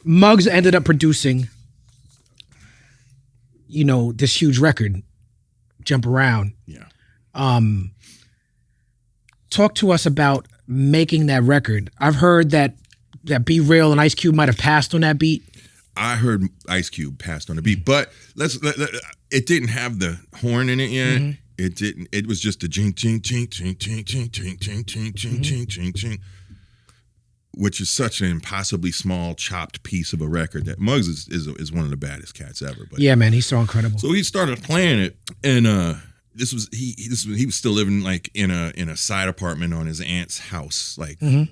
Muggs ended up producing, this huge record, Jump Around. Yeah. Talk to us about making that record. I've heard that Be Real and Ice Cube might have passed on that beat. I heard Ice Cube passed on the beat, but it didn't have the horn in it yet. Mm-hmm. It didn't. It was just a ching ching ching ching ching ching ching ching ching ching ching ching ching, which is such an impossibly small chopped piece of a record that Muggs is one of the baddest cats ever. But yeah, man, he's so incredible. So he started playing it, and he was still living like in a side apartment on his aunt's house, and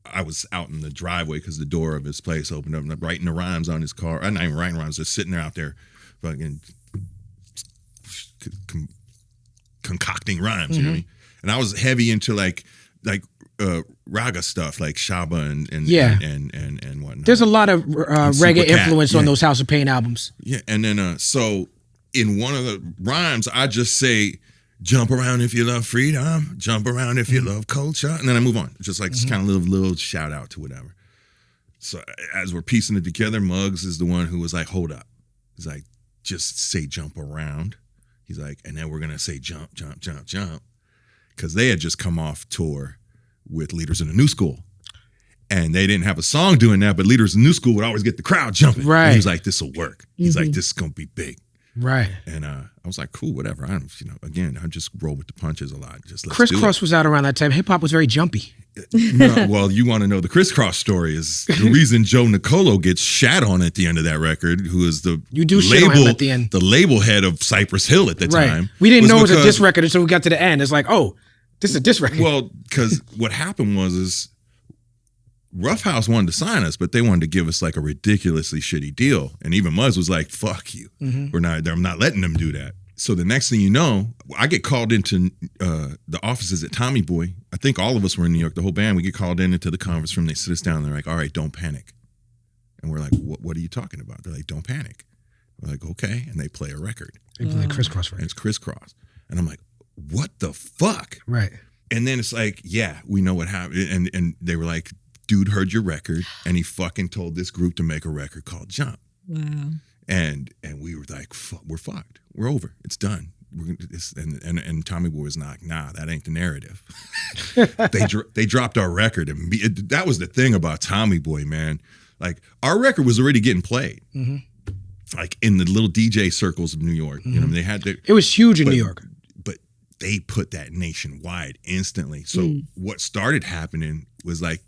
I was out in the driveway because the door of his place opened up, and I'm writing the rhymes on his car. I'm not even writing rhymes, just sitting there out there, fucking concocting rhymes. You know what I mean? And I was heavy into like raga stuff, like Shaba and whatnot. There's a lot of reggae influence on those House of Pain albums. Yeah, and then so in one of the rhymes, I just say, "Jump around if you love freedom, jump around if you love culture," and then I move on. Just like this kind of little shout out to whatever. So as we're piecing it together, Muggs is the one who was like, "Hold up," he's like, "Just say jump around." He's like, and then we're gonna say jump, jump, jump, jump, because they had just come off tour with Leaders in the New School. And they didn't have a song doing that, but Leaders in the New School would always get the crowd jumping. Right. And he was like, "This will work." He's like, "This is gonna be big." Right. And I was like, "Cool, whatever." I just roll with the punches a lot. Just let's Criss do Cross it. was out around that time. Hip hop was very jumpy. No, well, you want to know the Kriss Kross story is the reason Joe Nicolo gets shat on at the end of that record, who is the shit on him at the end. The label head of Cypress Hill at the time. We didn't know it was a diss record until we got to the end. It's like, oh, this is a diss record. Well, because what happened was Ruffhouse wanted to sign us, but they wanted to give us like a ridiculously shitty deal. And even Muzz was like, "Fuck you. I'm not letting them do that." So the next thing you know, I get called into the offices at Tommy Boy. I think all of us were in New York, the whole band. We get called into the conference room. They sit us down. And they're like, "All right, don't panic." And we're like, "What are you talking about?" They're like, "Don't panic." We're like, "Okay." And they play a record. They play a Kriss Kross record. And it's Kriss Kross. And I'm like, "What the fuck?" Right. And then it's like, "Yeah, we know what happened." And they were like, "Dude heard your record, and he fucking told this group to make a record called Jump." Wow. And we were like, "We're fucked. We're over. It's done." And Tommy Boy was like, "Nah, that ain't the narrative." They dropped our record, and that was the thing about Tommy Boy, man. Like, our record was already getting played, like in the little DJ circles of New York. You know, they had to. It was huge in New York, but they put that nationwide instantly. So what started happening was like,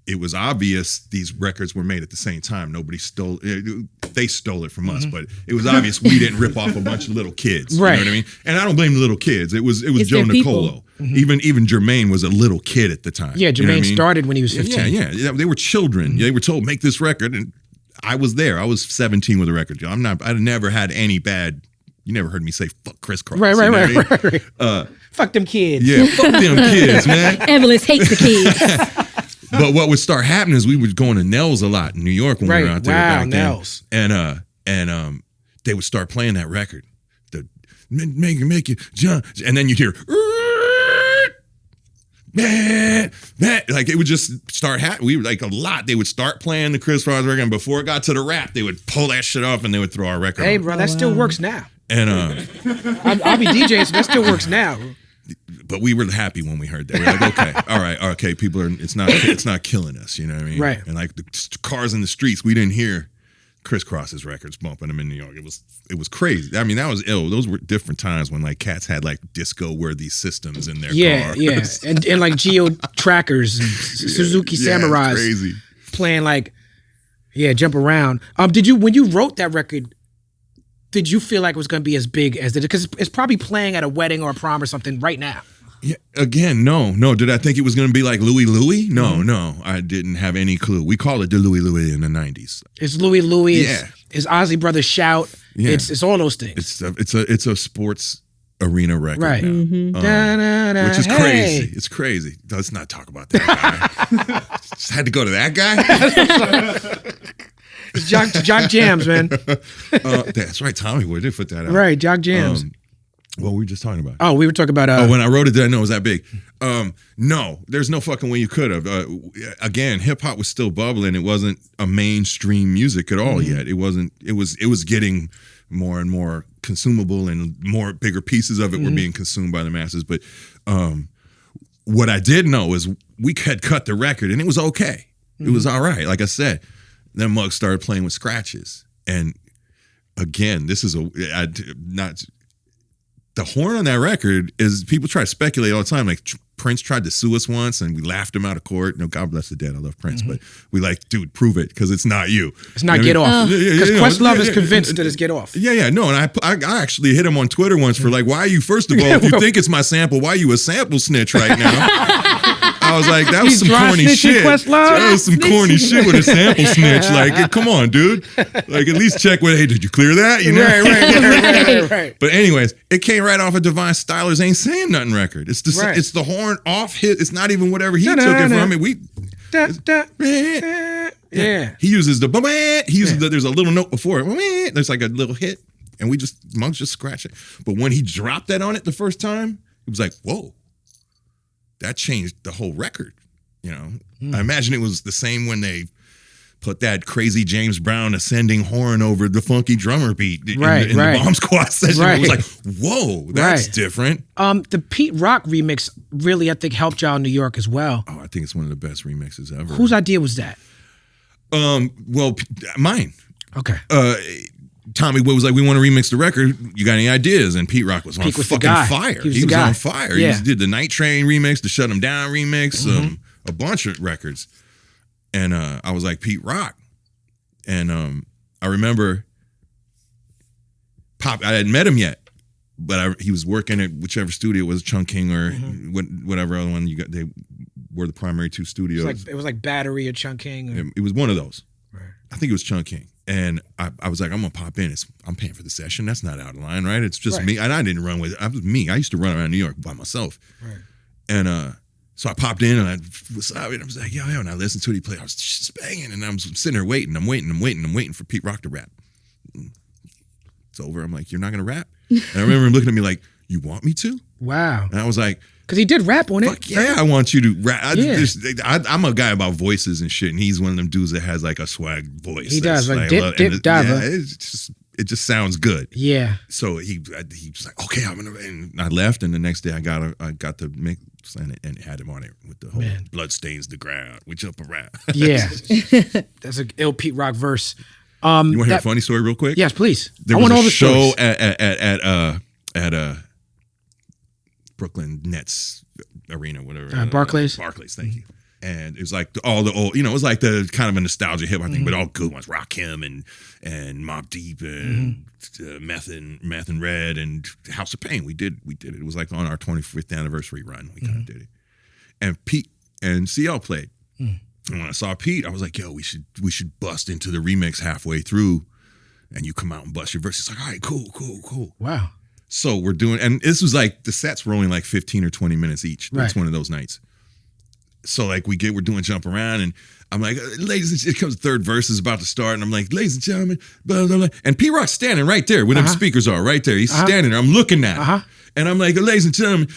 it was obvious these records were made at the same time. Nobody stole it. They stole it from us, but it was obvious we didn't rip off a bunch of little kids. Right. You know what I mean? And I don't blame the little kids. It was Joe Nicolo. Mm-hmm. Even Jermaine was a little kid at the time. Yeah, Jermaine you know what I mean? started when he was 15. Yeah. They were children. They were told, "Make this record," and I was there. I was 17 with a record. I never had any bad. You never heard me say "fuck Kriss Kross." Right. Right. Fuck them kids. Yeah, fuck them kids, man. Everlast hates the kids. But what would start happening is we were going to Nels a lot in New York when we were out there back Nels. then. And they would start playing that record. The make you jump. And then you'd hear like it would just start happening. We were like a lot. They would start playing the Kriss Kross record, and before it got to the rap, they would pull that shit off and they would throw our record. Hey, on. bro, that still works now. And I'll be DJing, so that still works now. But we were happy when we heard that. We were like, okay, all right, okay, people are. It's not killing us. You know what I mean? Right. And like the cars in the streets, we didn't hear Kriss Kross's records bumping them in New York. It was crazy. I mean, that was ill. Those were different times when like cats had like disco-worthy systems in their cars. Yeah, and like Geo Trackers and Suzuki Samurais. Crazy. Playing like, Jump Around. Did you, when you wrote that record, did you feel like it was going to be as big as it? Because it's probably playing at a wedding or a prom or something right now. Yeah. Again, no. Did I think it was going to be like Louie Louie? No. I didn't have any clue. We called it the Louie Louie in the 90s. It's Louie Louie. Yeah. It's Ozzy Brothers Shout. Yeah. It's all those things. It's a sports arena record, right? Now. Which is crazy. It's crazy. Let's not talk about that guy. Just had to go to that guy. It's Jock Jams, man. That's right. Tommy Boy did put that out. Right, Jock Jams. What were we just talking about? Oh, we were talking about. When I wrote it, did I know it was that big? No, there's no fucking way you could have. Again, hip hop was still bubbling. It wasn't a mainstream music at all yet. It wasn't. It was getting more and more consumable, and more bigger pieces of it were being consumed by the masses. But what I did know is we had cut the record, and it was okay. It was all right. Like I said, then Muggs started playing with scratches, and again, this is not. The horn on that record is, people try to speculate all the time. Like Prince tried to sue us once and we laughed him out of court. No, God bless the dead. I love Prince, but we like, dude, prove it because it's not you. It's not Get Off. Because Questlove is convinced that it's Get Off. Yeah. No, and I actually hit him on Twitter once for like, why are you, first of all, if you think it's my sample, why are you a sample snitch right now? I was like, that was some corny shit. That was some corny shit with a sample snitch. Like, come on, dude. Like, at least check with, hey, did you clear that? You know? Right. But anyways, it came right off of Divine Stylers Ain't Saying Nothing record. It's it's the horn off hit. It's not even whatever he took it from. Yeah. He uses the, there's a little note before it. There's like a little hit. And Muggs just scratched it. But when he dropped that on it the first time, it was like, whoa. That changed the whole record, you know. I imagine it was the same when they put that crazy James Brown ascending horn over the funky drummer beat in the Bomb Squad session. It was like, whoa, that's different. The Pete Rock remix really, I think, helped y'all in New York as well. Oh, I think it's one of the best remixes ever. Whose idea was that? Well, mine. Okay. Tommy was like, we want to remix the record. You got any ideas? And Pete Rock was on fucking fire. He was on fire. Yeah. He did the Night Train remix, the Shut 'Em Down remix, a bunch of records. And I was like, Pete Rock. And I remember I hadn't met him yet, but he was working at whichever studio it was, Chungking or whatever other one they were the primary two studios. It was like Battery or Chungking. It was one of those. Right. I think it was Chungking. And I was like, I'm gonna pop in. I'm paying for the session. That's not out of line, right? It's just me. And I didn't run with it. It was me. I used to run around New York by myself. Right. And so I popped in and I was like, yo. And I listened to it. He played. I was just banging. And I'm sitting there waiting. I'm waiting for Pete Rock to rap. It's over. I'm like, you're not gonna rap? And I remember him looking at me like, you want me to? Wow. And I was like, because he did rap on it. Fuck yeah, I want you to rap. I'm a guy about voices and shit, and he's one of them dudes that has like a swag voice. He does, like dip, diver. Yeah, it just sounds good. Yeah. So he was like, okay, I'm gonna. And I left, and the next day I got the mix and had him on it with the whole blood stains the ground. We jump around. Yeah, that's an ill Pete Rock verse. You want to hear a funny story real quick? Yes, please. There was a show at Brooklyn Nets arena, whatever. Barclays. Barclays, thank you. And it was like all the old, it was like the kind of a nostalgia hip hop thing, but all good ones. Rakim and Mobb Deep and Meth and Red and House of Pain. We did it. It was like on our 25th anniversary run. We kind of did it. And Pete and CL played. And when I saw Pete, I was like, yo, we should bust into the remix halfway through and you come out and bust your verse. It's like, all right, cool. Wow. So we're doing, and this was like, the sets were only like 15 or 20 minutes each. It's one of those nights. So like we're doing Jump Around, and I'm like, ladies and gentlemen, it comes the third verse is about to start, and I'm like, ladies and gentlemen, blah, blah, blah. And P Rock's standing right there where them speakers are, right there. He's standing there. I'm looking at him. And I'm like, ladies and gentlemen,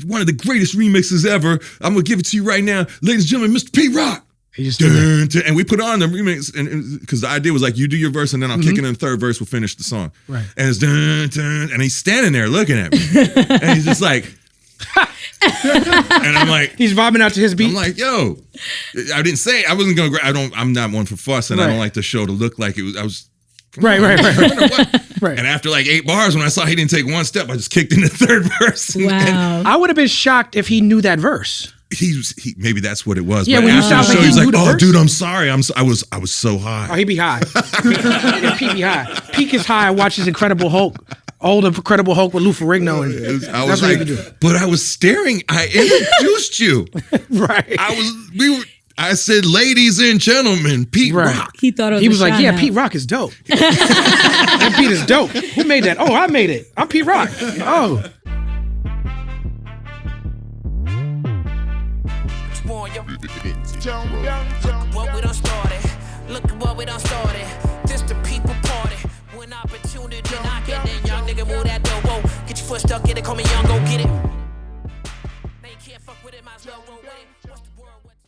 one of the greatest remixes ever. I'm going to give it to you right now. Ladies and gentlemen, Mr. P Rock. And we put on the remix, and because the idea was like, you do your verse, and then I'll kick it in the third verse, we'll finish the song. Right. And it's and he's standing there looking at me. And he's just like, and I'm like, he's vibing out to his beat. I'm like, yo, I didn't say, I wasn't gonna, I'm not one for fuss, and I don't like the show to look like it was, I was, right. And after like 8 bars, when I saw he didn't take one step, I just kicked in the third verse. Wow. I would have been shocked if he knew that verse. He maybe that's what it was. Yeah, but when you after the sound show, like he's he like, knew the "Oh, verse? dude, I'm sorry. I was so high." Oh, he be high. Pete be high. Peak is high. I watch his Incredible Hulk, old Incredible Hulk with Lou Ferrigno, and I was like, but I was staring. I introduced you. Right. I said, "Ladies and gentlemen, Pete Rock." He thought he was like, "Yeah, Pete Rock is dope. That beat is dope. Who made that? Oh, I made it. I'm Pete Rock. Oh." What we done started. Look at what we done started. This the people party. an opportunity knocking, then young nigga move that door. Whoa, get your foot stuck in it, call me young, go get it. They can't fuck with it, might as well roll with it.